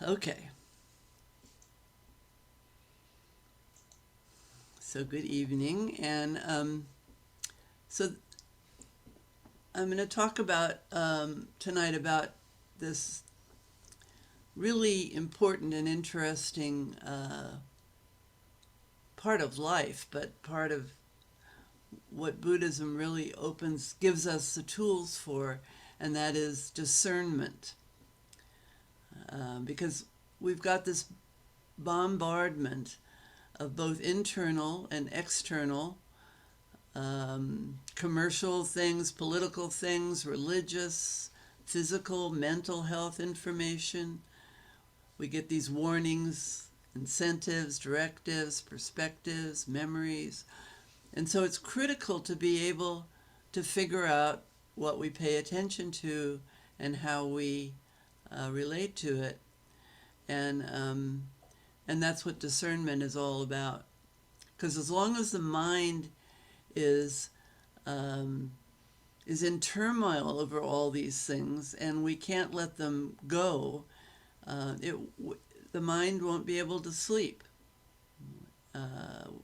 Okay. So good evening, and so I'm going to talk about tonight about this really important and interesting part of life, but part of what Buddhism really gives us the tools for, and that is discernment. Because we've got this bombardment of both internal and external commercial things, political things, religious, physical, mental health information. We get these warnings, incentives, directives, perspectives, memories. And so it's critical to be able to figure out what we pay attention to and how we relate to it. And that's what discernment is all about. Because as long as the mind is in turmoil over all these things, and we can't let them go, the mind won't be able to sleep.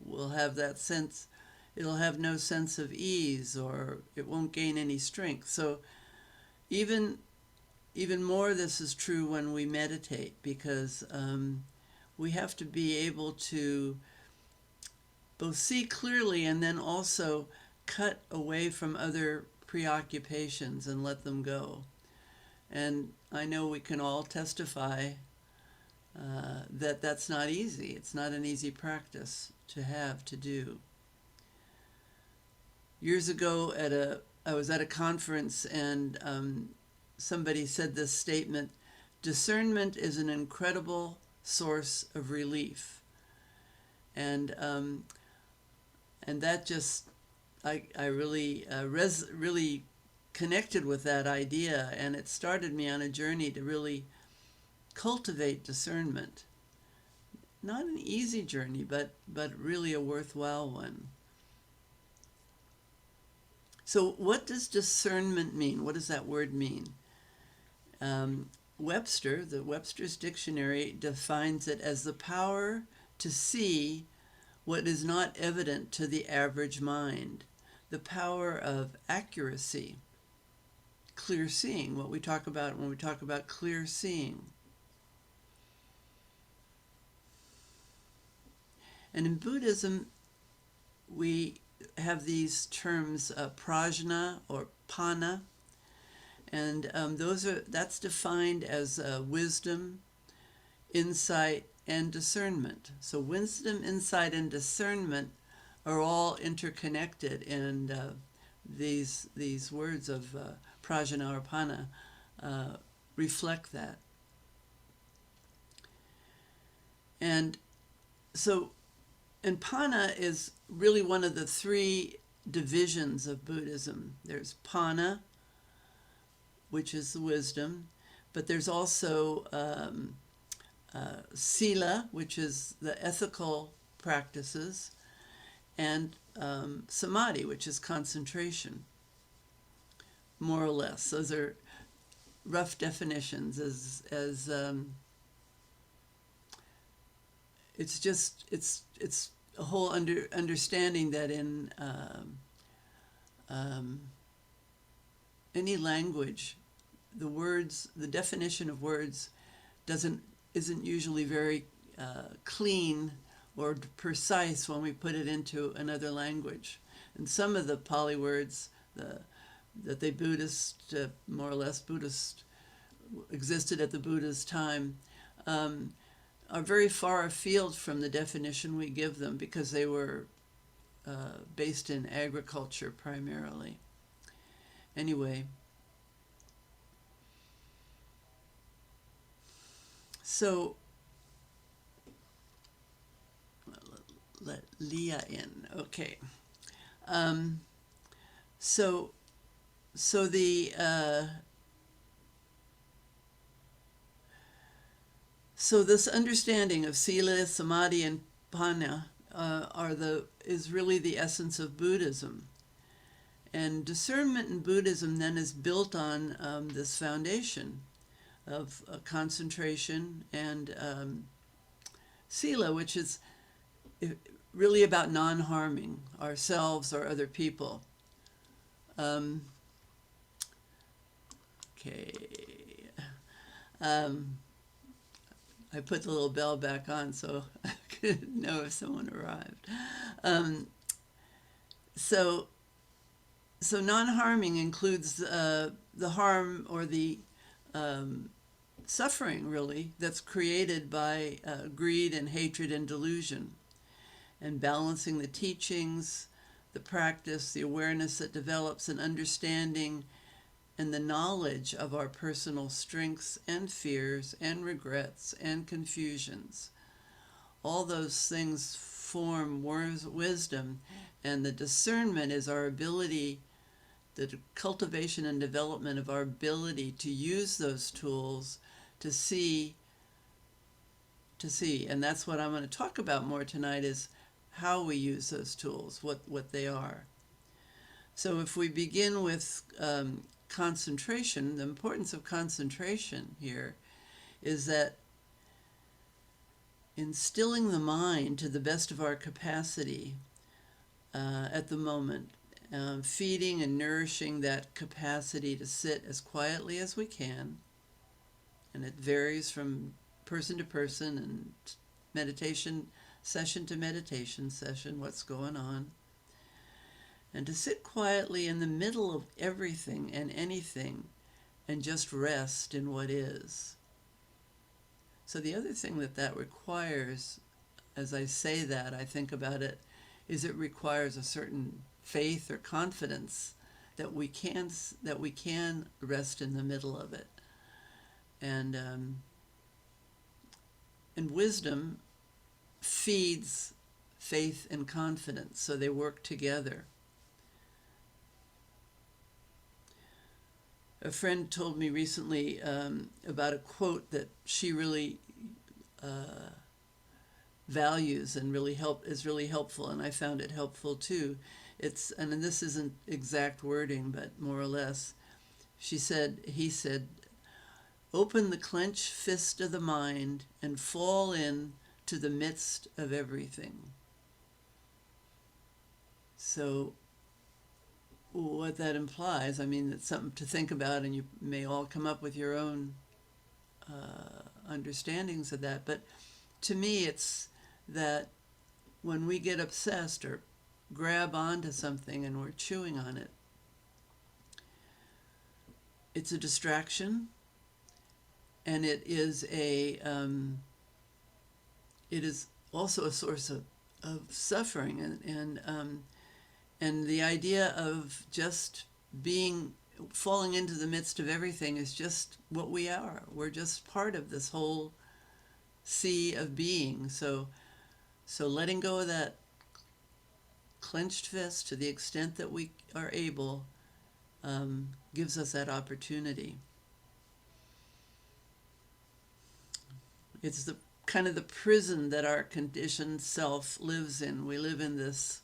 We'll have that sense, it'll have no sense of ease, or it won't gain any strength. So even more this is true when we meditate, because we have to be able to both see clearly and then also cut away from other preoccupations and let them go. And I know we can all testify that that's not easy. It's not an easy practice to do. Years ago I was at a conference, and somebody said this statement: discernment is an incredible source of relief. And that just, I really really connected with that idea, and it started me on a journey to really cultivate discernment. Not an easy journey, but really a worthwhile one. So what does discernment mean? What does that word mean? Webster's dictionary defines it as the power to see what is not evident to the average mind, the power of accuracy, clear seeing, what we talk about when we talk about clear seeing. And in Buddhism, we have these terms, prajna or panna, and that's defined as wisdom, insight, and discernment. So wisdom, insight, and discernment are all interconnected, and these words of prajna or panna reflect that. And panna is really one of the three divisions of Buddhism. There's panna, which is the wisdom, but there's also sila, which is the ethical practices, and samadhi, which is concentration. More or less, those are rough definitions. It's a whole understanding that in any language, the definition of words isn't usually very clean or precise when we put it into another language. And some of the Pali words that they Buddhist, more or less Buddhist, existed at the Buddha's time, are very far afield from the definition we give them, because they were based in agriculture primarily. Anyway, so let Leah in. Okay. So this understanding of sila, samadhi, and panna is really the essence of Buddhism. And discernment in Buddhism then is built on this foundation concentration, and sila, which is really about non-harming ourselves or other people. Okay. I put the little bell back on so I could know if someone arrived. So non-harming includes the harm or the suffering, really, that's created by greed and hatred and delusion, and balancing the teachings, the practice, the awareness that develops, an understanding and the knowledge of our personal strengths and fears and regrets and confusions. All those things form wisdom, and the discernment is our ability, the cultivation and development of our ability to use those tools to see. And that's what I'm going to talk about more tonight, is how we use those tools, what they are. So if we begin with concentration, the importance of concentration here is that instilling the mind to the best of our capacity at the moment, feeding and nourishing that capacity to sit as quietly as we can, and it varies from person to person and meditation session to meditation session, what's going on, and to sit quietly in the middle of everything and anything and just rest in what is. So the other thing that requires, as I say that, I think about it, is it requires a certain faith or confidence that we can rest in the middle of it. And wisdom feeds faith and confidence, so they work together. A friend told me recently about a quote that she really values and is really helpful, and I found it helpful too. And this isn't exact wording, but more or less. He said, "Open the clenched fist of the mind and fall in to the midst of everything." So what that implies, I mean, it's something to think about, and you may all come up with your own understandings of that. But to me, it's that when we get obsessed or grab onto something and we're chewing on it, it's a distraction, and it is also a source of suffering, and the idea of just falling into the midst of everything is just what we are. We're just part of this whole sea of being. So letting go of that clenched fist to the extent that we are able gives us that opportunity. It's the kind of the prison that our conditioned self lives in. We live in this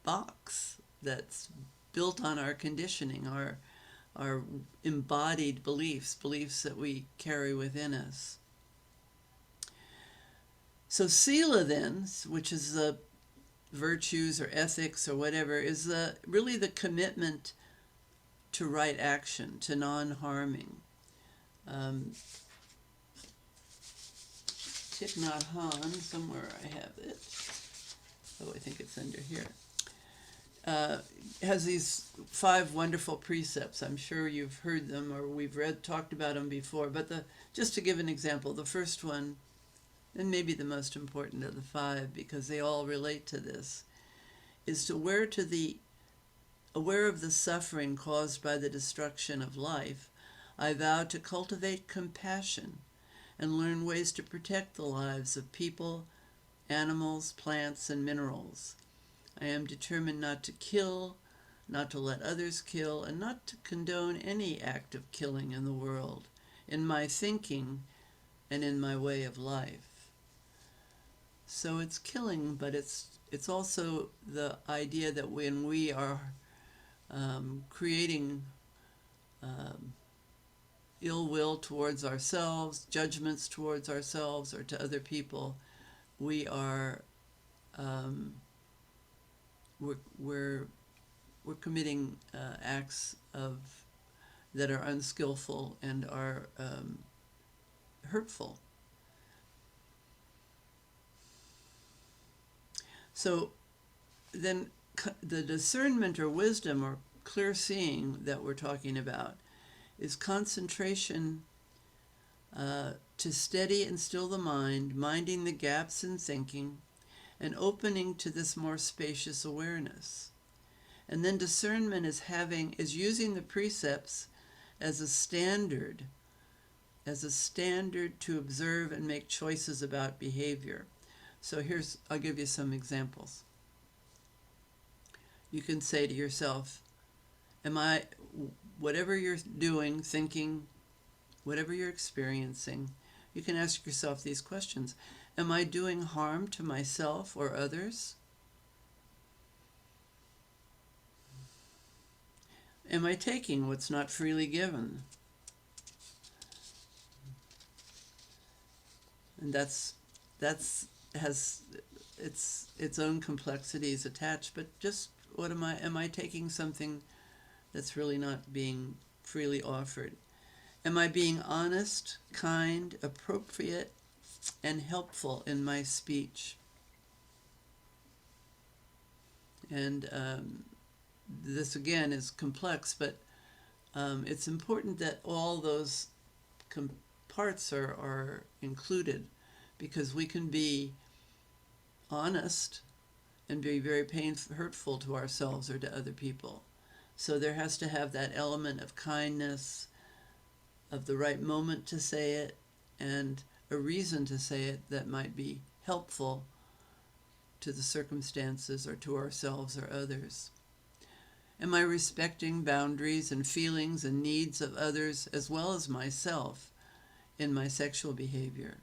box that's built on our conditioning, our embodied beliefs that we carry within us. So sila then, which is the virtues or ethics or whatever, is really the commitment to right action, to non-harming. Thich Nhat Hanh, somewhere I have it. Oh, I think it's under here. Has these 5 wonderful precepts. I'm sure you've heard them or we've talked about them before. But just to give an example, the first one, and maybe the most important of the 5 because they all relate to this, is to aware of the suffering caused by the destruction of life. I vow to cultivate compassion and learn ways to protect the lives of people, animals, plants, and minerals. I am determined not to kill, not to let others kill, and not to condone any act of killing in the world, in my thinking and in my way of life. So it's killing, but it's also the idea that when we are creating ill will towards ourselves, judgments towards ourselves or to other people, we are we're committing acts that are unskillful and are hurtful. So then the discernment or wisdom or clear seeing that we're talking about is concentration to steady and still the mind, minding the gaps in thinking, and opening to this more spacious awareness. And then discernment is using the precepts as a standard to observe and make choices about behavior. So I'll give you some examples. You can say to yourself, whatever you're doing, thinking, whatever you're experiencing, you can ask yourself these questions. Am I doing harm to myself or others? Am I taking what's not freely given? And that's has its own complexities attached, but just am I taking something that's really not being freely offered? Am I being honest, kind, appropriate, and helpful in my speech? And this again is complex, but it's important that all those parts are included, because we can be honest and be very hurtful to ourselves or to other people. So there has to have that element of kindness, of the right moment to say it, and a reason to say it that might be helpful to the circumstances or to ourselves or others. Am I respecting boundaries and feelings and needs of others as well as myself in my sexual behavior?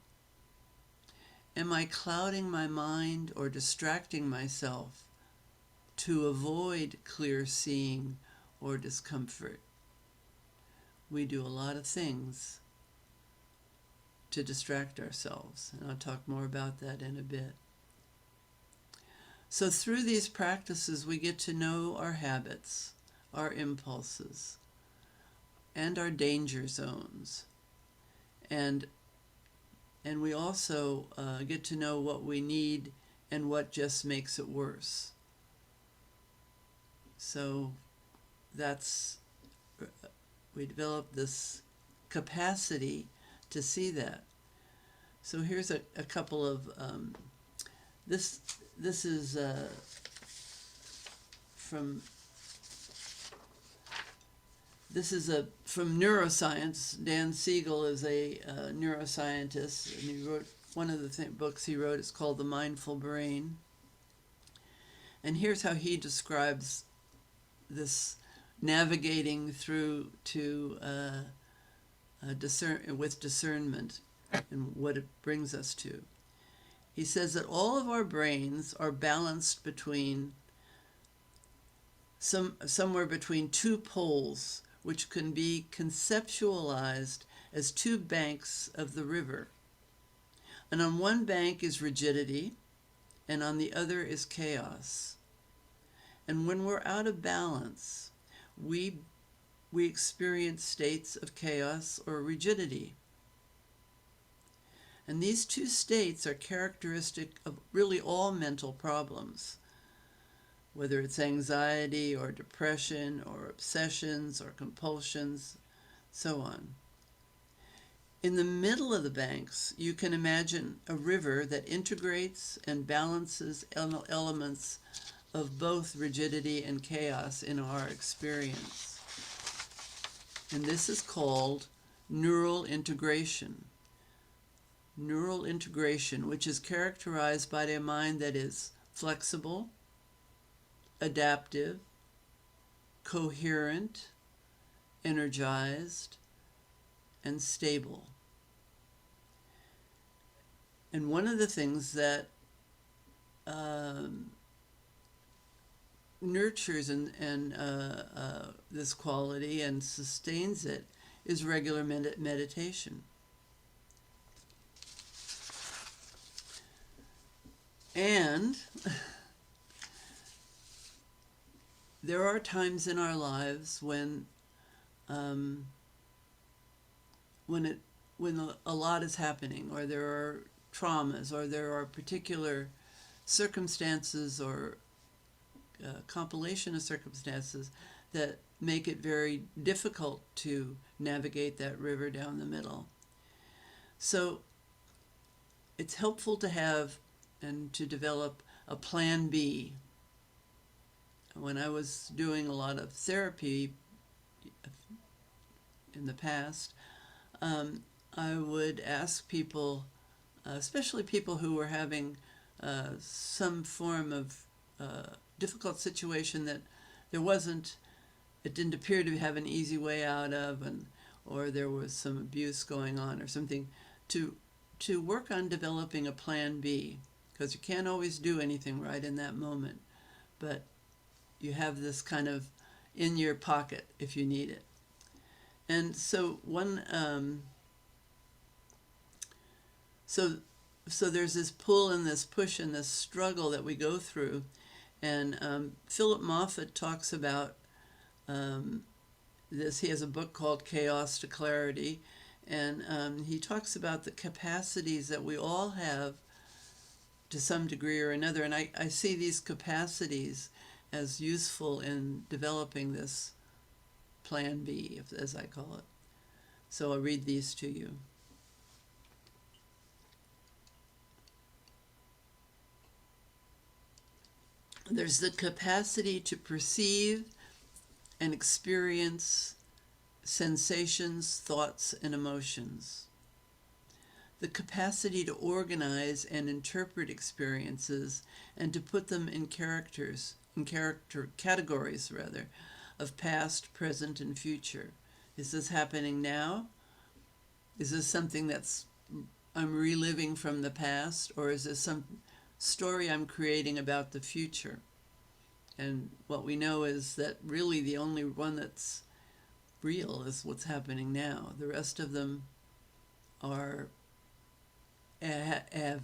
Am I clouding my mind or distracting myself to avoid clear seeing or discomfort? We do a lot of things to distract ourselves, and I'll talk more about that in a bit. So through these practices, we get to know our habits, our impulses, and our danger zones. And we also get to know what we need and what just makes it worse. So we develop this capacity to see that. So here's a couple of this is from neuroscience. Dan Siegel is a neuroscientist, and he wrote one of the books he wrote is called The Mindful Brain. And here's how he describes this navigating through to with discernment and what it brings us to. He says that all of our brains are balanced between somewhere between two poles, which can be conceptualized as two banks of the river. And on one bank is rigidity, and on the other is chaos. And when we're out of balance, we experience states of chaos or rigidity. And these two states are characteristic of really all mental problems, whether it's anxiety or depression or obsessions or compulsions, so on. In the middle of the banks, you can imagine a river that integrates and balances elements of both rigidity and chaos in our experience. And this is called neural integration. Neural integration, which is characterized by a mind that is flexible, adaptive, coherent, energized, and stable. And one of the things that nurtures and this quality and sustains it is regular meditation. And there are times in our lives when a lot is happening, or there are traumas, or there are particular circumstances or compilation of circumstances that make it very difficult to navigate that river down the middle. So it's helpful to have and to develop a plan B. When I was doing a lot of therapy in the past, I would ask people, especially people who were having some form of difficult situation that it didn't appear to have an easy way out of, or there was some abuse going on or something, to work on developing a plan B, because you can't always do anything right in that moment, but you have this kind of in your pocket if you need it. And so so there's this pull and this push and this struggle that we go through. And Philip Moffitt talks about this. He has a book called Chaos to Clarity, and he talks about the capacities that we all have to some degree or another. And I see these capacities as useful in developing this plan B, as I call it. So I'll read these to you. There's the capacity to perceive and experience sensations, thoughts, and emotions. The capacity to organize and interpret experiences and to put them in categories of past, present, and future. Is this happening now? Is this something I'm reliving from the past, or is this some story I'm creating about the future? And what we know is that really the only one that's real is what's happening now. The rest of them have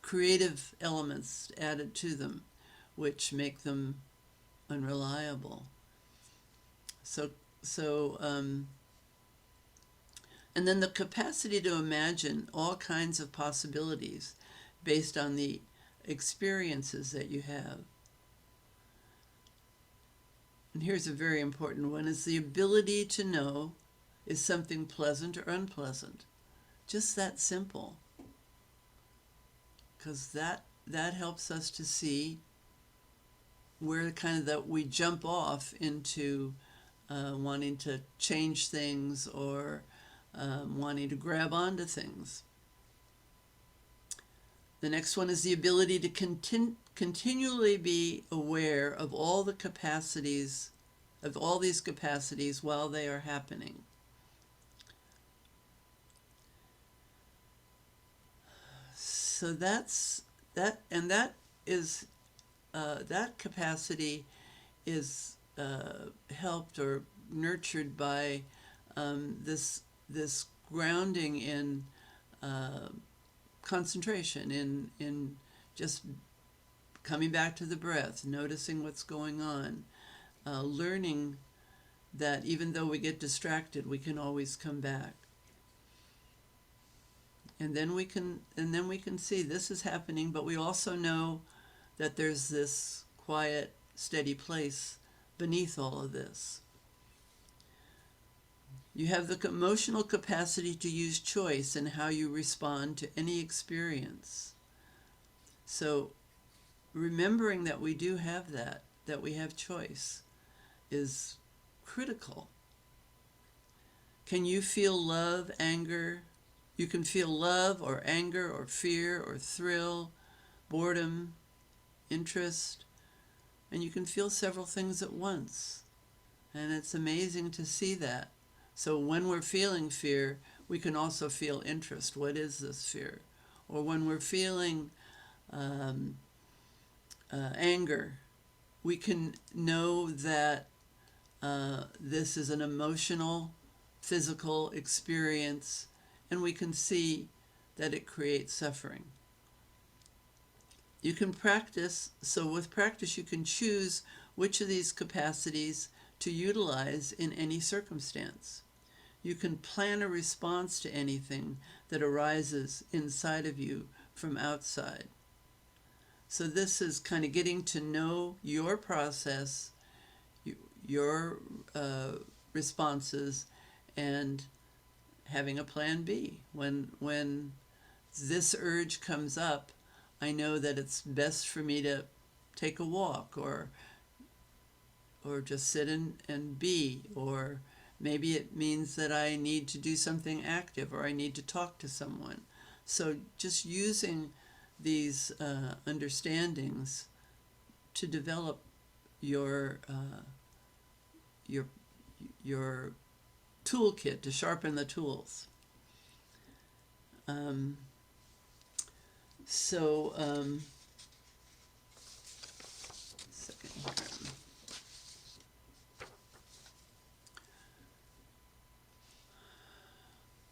creative elements added to them, which make them unreliable. And then the capacity to imagine all kinds of possibilities based on the experiences that you have. And here's a very important one, is the ability to know is something pleasant or unpleasant. Just that simple. Because that helps us to see where that we jump off into wanting to change things or wanting to grab onto things. The next one is the ability to continually be aware of all the capacities, of all these capacities while they are happening. So that's that, and that is that capacity is helped or nurtured by this grounding in concentration, in just coming back to the breath, noticing what's going on, learning that even though we get distracted, we can always come back. And then we can see this is happening, but we also know that there's this quiet, steady place beneath all of this. You have the emotional capacity to use choice in how you respond to any experience. So remembering that we do have that we have choice, is critical. Can you feel love, anger? You can feel love or anger or fear or thrill, boredom, interest, and you can feel several things at once. And it's amazing to see that. So when we're feeling fear, we can also feel interest. What is this fear? Or when we're feeling anger, we can know that this is an emotional physical experience, and we can see that it creates suffering. You can practice, so with practice you can choose which of these capacities to utilize in any circumstance. You can plan a response to anything that arises inside of you from outside. So this is kind of getting to know your process, your responses, and having a plan B. When this urge comes up, I know that it's best for me to take a walk or just sit and be, or maybe it means that I need to do something active or I need to talk to someone. So just using these understandings to develop your toolkit, to sharpen the tools. Second here.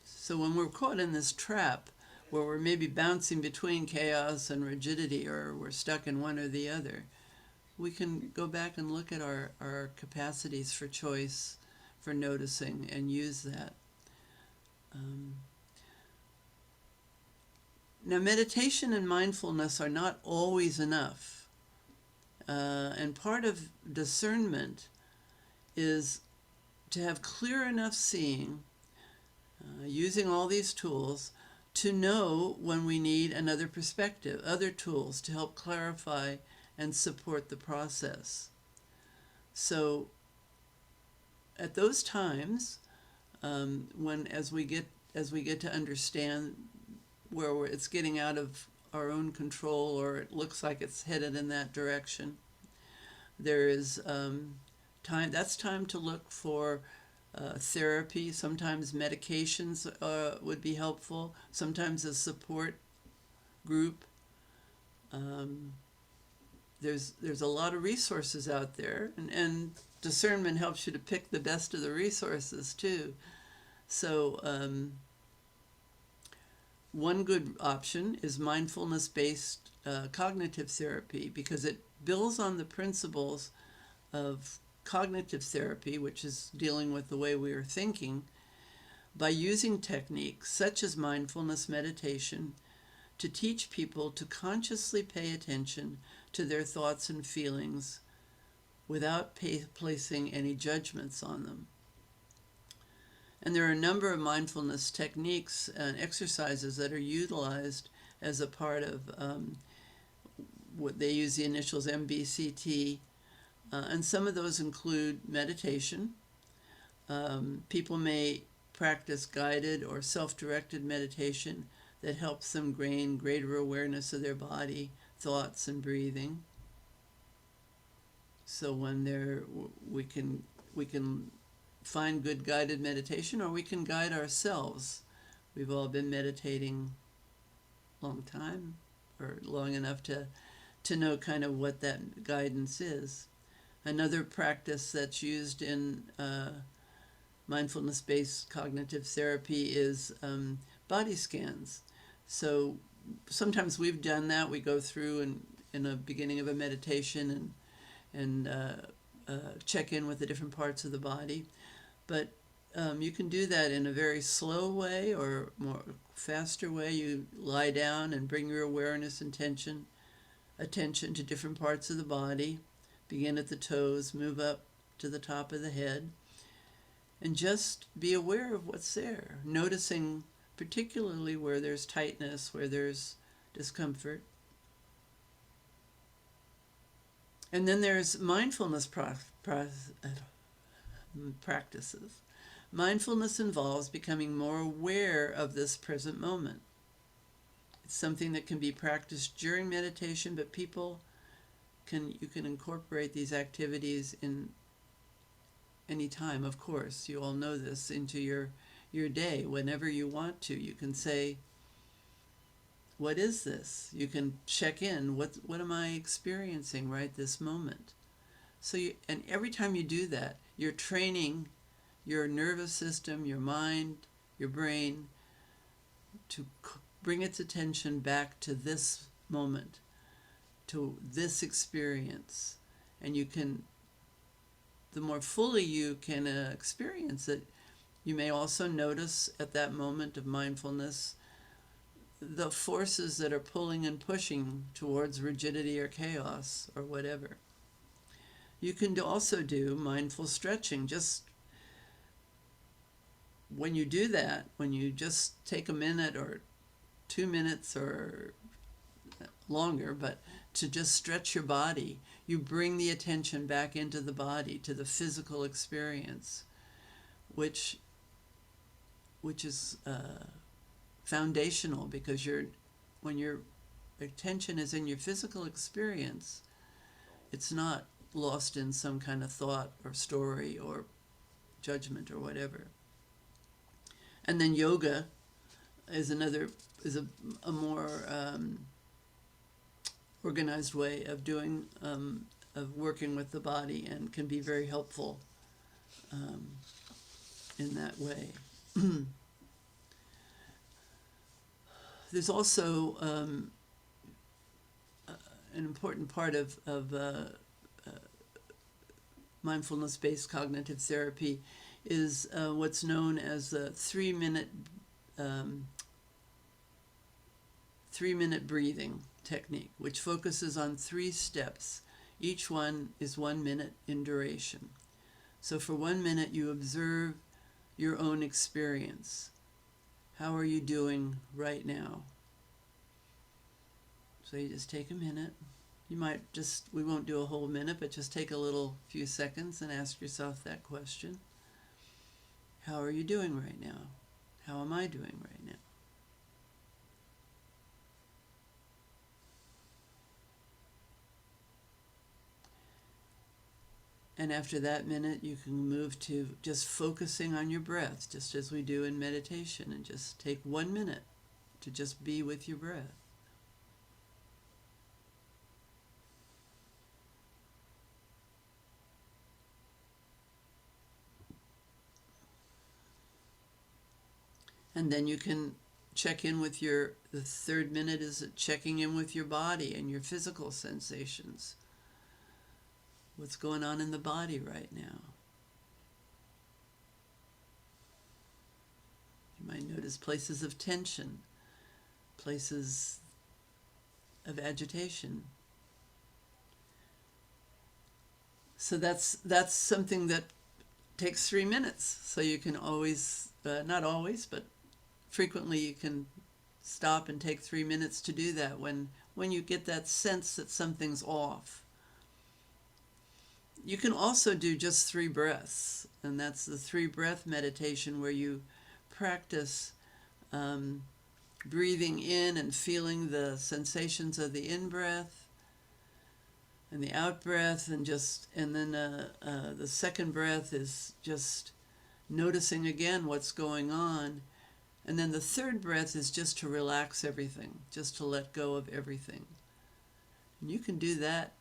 So when we're caught in this trap where we're maybe bouncing between chaos and rigidity, or we're stuck in one or the other, we can go back and look at our capacities for choice, for noticing, and use that. Now, meditation and mindfulness are not always enough. And part of discernment is to have clear enough seeing, using all these tools, to know when we need another perspective, other tools to help clarify and support the process. So at those times, as we get to understand where it's getting out of our own control, or it looks like it's headed in that direction, there is time. That's time to look for therapy. Sometimes medications would be helpful. Sometimes a support group. There's a lot of resources out there, and discernment helps you to pick the best of the resources too. So one good option is mindfulness-based cognitive therapy, because it builds on the principles of cognitive therapy, which is dealing with the way we are thinking, by using techniques such as mindfulness meditation to teach people to consciously pay attention to their thoughts and feelings without placing any judgments on them. And there are a number of mindfulness techniques and exercises that are utilized as a part of what they use the initials MBCT, and some of those include meditation. People may practice guided or self-directed meditation that helps them gain greater awareness of their body, thoughts, and breathing. So when we can find good guided meditation, or we can guide ourselves. We've all been meditating a long time, or long enough to know kind of what that guidance is. Another practice that's used in mindfulness-based cognitive therapy is body scans. So sometimes we've done that. We go through in the beginning of a meditation and check in with the different parts of the body. But you can do that in a very slow way or more faster way. You lie down and bring your awareness and attention to different parts of the body. Begin at the toes, move up to the top of the head, and just be aware of what's there, noticing particularly where there's tightness, where there's discomfort. And then there's mindfulness practices. Mindfulness involves becoming more aware of this present moment. It's something that can be practiced during meditation, but you can incorporate these activities in any time, of course. You all know this, into your day whenever you want to. You can say, what is this? You can check in. What am I experiencing right this moment? And every time you do that, you're training your nervous system, your mind, your brain, to bring its attention back to this moment, to this experience. And you can, the more fully you can experience it, you may also notice at that moment of mindfulness the forces that are pulling and pushing towards rigidity or chaos or whatever. You can also do mindful stretching. Just when you do that, when you just take a minute or 2 minutes or longer, but to just stretch your body, you bring the attention back into the body, to the physical experience, which is foundational, because when your attention is in your physical experience, it's not lost in some kind of thought or story or judgment or whatever. And then yoga is a more organized way of doing of working with the body, and can be very helpful in that way. There's also an important part of mindfulness-based cognitive therapy is what's known as the 3-minute breathing technique, which focuses on 3 steps. Each one is 1 minute in duration. So for 1 minute, you observe your own experience. How are you doing right now? So you just take a minute. You might we won't do a whole minute, but just take a few seconds and ask yourself that question. How are you doing right now? How am I doing right now? And after that minute, you can move to just focusing on your breath, just as we do in meditation, and just take 1 minute to just be with your breath. And then you can check in with the 3rd minute is checking in with your body and your physical sensations. What's going on in the body right now? You might notice places of tension, places of agitation. So that's something that takes 3 minutes. So you can always, not always, but frequently you can stop and take 3 minutes to do that when you get that sense that something's off. You can also do just 3 breaths, and that's the 3-breath meditation, where you practice breathing in and feeling the sensations of the in-breath and the out-breath, and then the 2nd breath is just noticing again what's going on, and then the 3rd breath is just to relax everything, just to let go of everything. And you can do that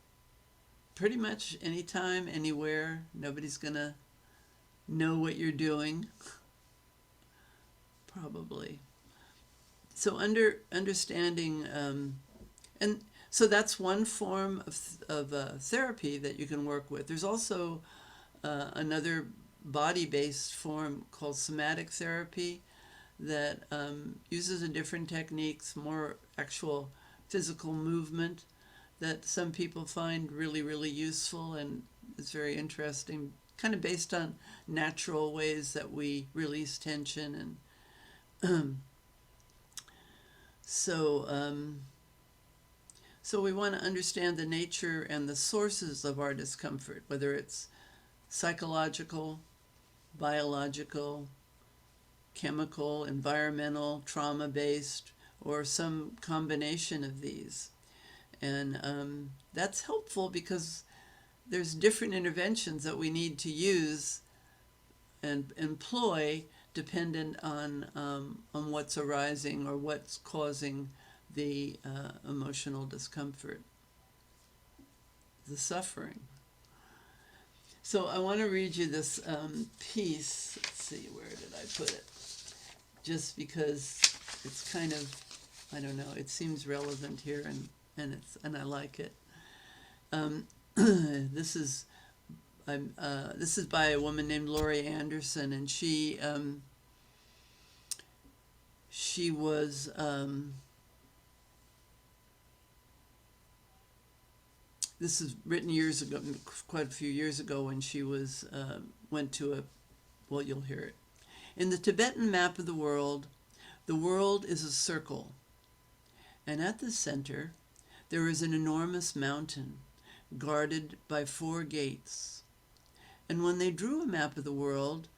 pretty much anytime, anywhere. Nobody's going to know what you're doing, probably. So understanding, and so that's one form of therapy that you can work with. There's also another body-based form called Somatic Therapy that uses a different techniques, more actual physical movement, that some people find really, really useful, and it's very interesting, kind of based on natural ways that we release tension. And so we want to understand the nature and the sources of our discomfort, whether it's psychological, biological, chemical, environmental, trauma-based, or some combination of these. And that's helpful because there's different interventions that we need to use and employ dependent on what's arising or what's causing the emotional discomfort, the suffering. So I want to read you this piece. Let's see, where did I put it? Just because it's kind of, I don't know, it seems relevant here, and I like it. This is by a woman named Laurie Anderson, and she was this is written years ago, quite a few years ago, when she was went to a, well, you'll hear it. In the Tibetan map of the world is a circle, and at the center there is an enormous mountain guarded by 4 gates. And when they drew a map of the world,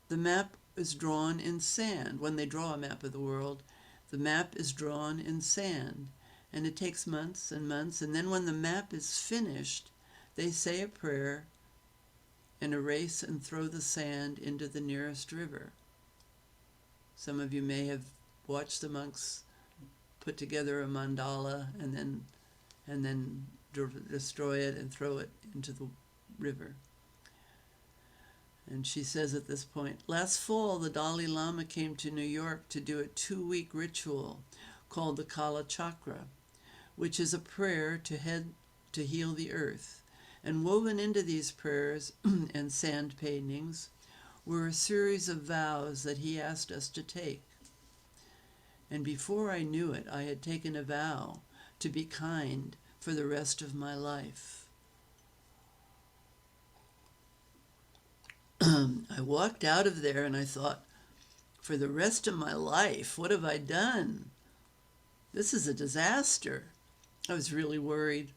the map is drawn in sand. When they draw a map of the world, the map is drawn in sand. And it takes months and months. And then when the map is finished, they say a prayer and erase and throw the sand into the nearest river. Some of you may have watched the monks put together a mandala and then destroy it and throw it into the river. And she says at this point, last fall the Dalai Lama came to New York to do a 2-week ritual called the Kala Chakra, which is a prayer to heal the earth. And woven into these prayers and sand paintings were a series of vows that he asked us to take. And before I knew it, I had taken a vow to be kind for the rest of my life. I walked out of there and I thought, for the rest of my life, what have I done? This is a disaster. I was really worried.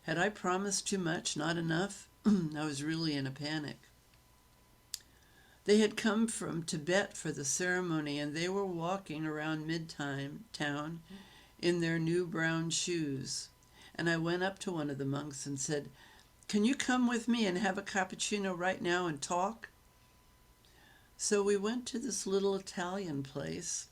Had I promised too much, not enough? I was really in a panic. They had come from Tibet for the ceremony, and they were walking around Midtown in their new brown shoes. And I went up to one of the monks and said, can you come with me and have a cappuccino right now and talk? So we went to this little Italian place.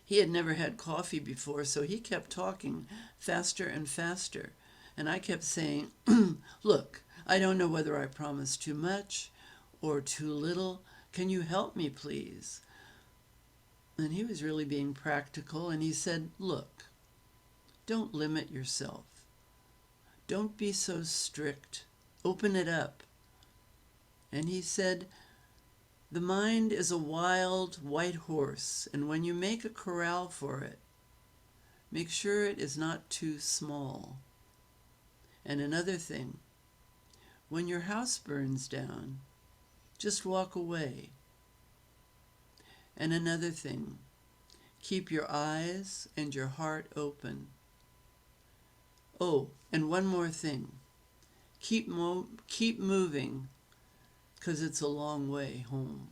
He had never had coffee before, so he kept talking faster and faster. And I kept saying, look, I don't know whether I promised too much or too little. Can you help me, please? And he was really being practical, and he said, look, don't limit yourself. Don't be so strict. Open it up. And he said, the mind is a wild white horse, and when you make a corral for it, make sure it is not too small. And another thing, when your house burns down, just walk away. And another thing, keep your eyes and your heart open. Oh, and one more thing, keep moving, because it's a long way home.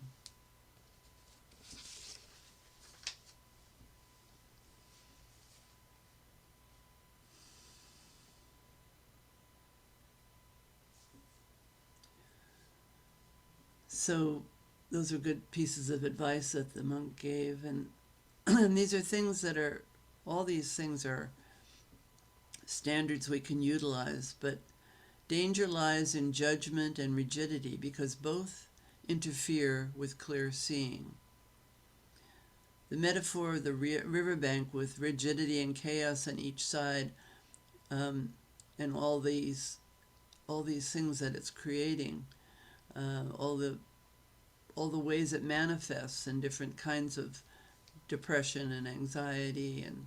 So those are good pieces of advice that the monk gave, and these are things that are, all these things are standards we can utilize, but danger lies in judgment and rigidity because both interfere with clear seeing. The metaphor of the riverbank with rigidity and chaos on each side, and all these things that it's creating, all the ways it manifests in different kinds of depression and anxiety and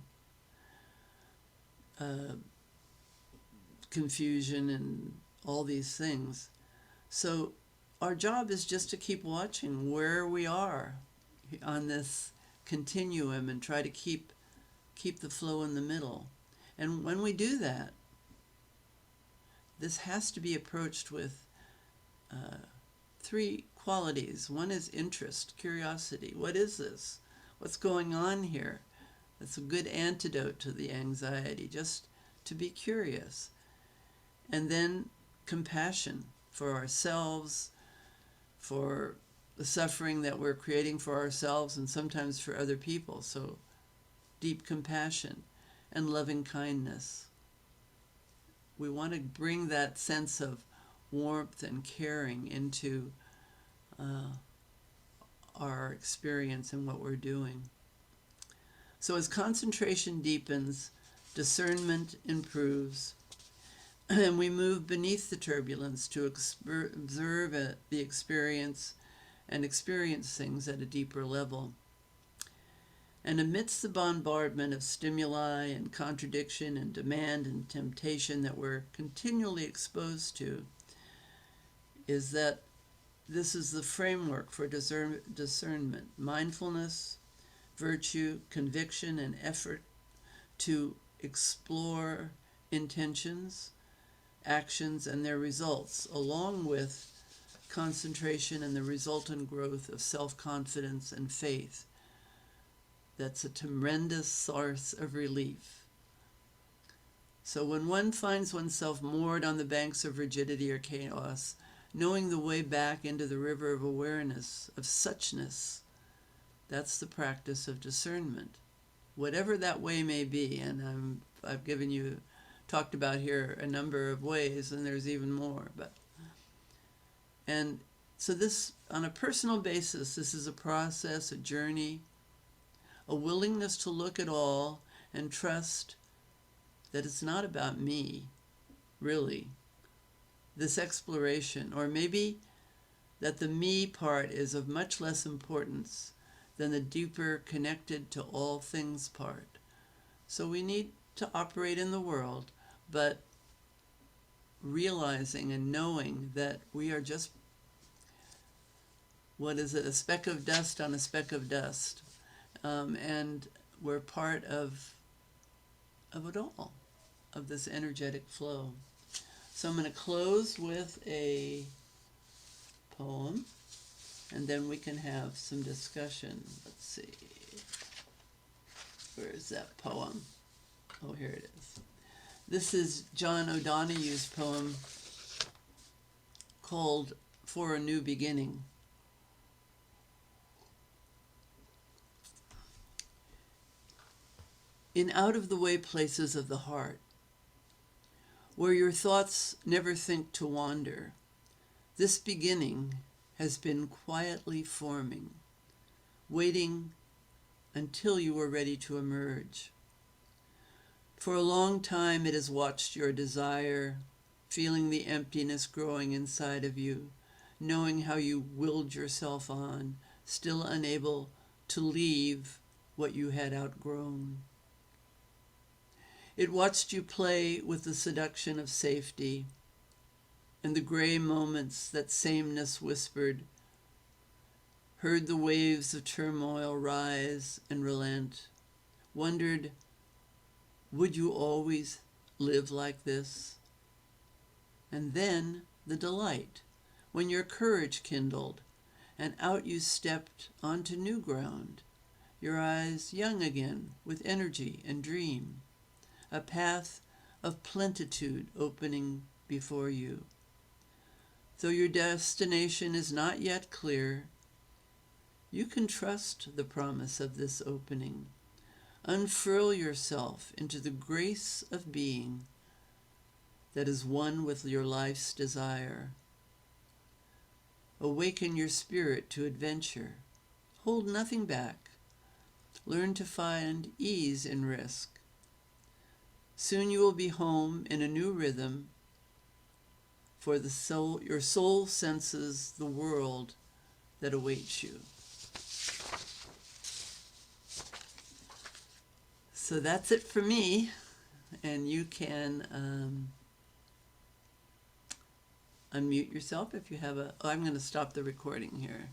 confusion and all these things. So our job is just to keep watching where we are on this continuum and try to keep the flow in the middle. And when we do that, this has to be approached with 3 qualities. One is interest, curiosity. What is this? What's going on here? That's a good antidote to the anxiety, just to be curious. And then compassion for ourselves, for the suffering that we're creating for ourselves and sometimes for other people. So deep compassion and loving kindness. We want to bring that sense of warmth and caring into our experience and what we're doing. So as concentration deepens, discernment improves, and we move beneath the turbulence to observe the experience and experience things at a deeper level. And amidst the bombardment of stimuli and contradiction and demand and temptation that we're continually exposed to, is that this is the framework for discernment: mindfulness, virtue, conviction, and effort to explore intentions, actions, and their results, along with concentration and the resultant growth of self-confidence and faith. That's a tremendous source of relief. So when one finds oneself moored on the banks of rigidity or chaos, knowing the way back into the river of awareness, of suchness, that's the practice of discernment. Whatever that way may be, and I've talked about here a number of ways, and there's even more. And so this, on a personal basis, this is a process, a journey, a willingness to look at all and trust that it's not about me, really. This exploration, or maybe that the me part is of much less importance than the deeper connected to all things part. So we need to operate in the world, but realizing and knowing that we are just, a speck of dust on a speck of dust. And we're part of it all, of this energetic flow. So I'm going to close with a poem, and then we can have some discussion. Let's see. Where is that poem? Oh, here it is. This is John O'Donoghue's poem called For a New Beginning. In out-of-the-way places of the heart, where your thoughts never think to wander, this beginning has been quietly forming, waiting until you are ready to emerge. For a long time it has watched your desire, feeling the emptiness growing inside of you, knowing how you willed yourself on, still unable to leave what you had outgrown. It watched you play with the seduction of safety and the gray moments that sameness whispered, heard the waves of turmoil rise and relent, wondered, would you always live like this? And then the delight, when your courage kindled and out you stepped onto new ground, your eyes young again with energy and dream, a path of plenitude opening before you. Though your destination is not yet clear, you can trust the promise of this opening. Unfurl yourself into the grace of being that is one with your life's desire. Awaken your spirit to adventure. Hold nothing back. Learn to find ease in risk. Soon you will be home in a new rhythm, for your soul senses the world that awaits you. So that's it for me, and you can unmute yourself if you have I'm going to stop the recording here.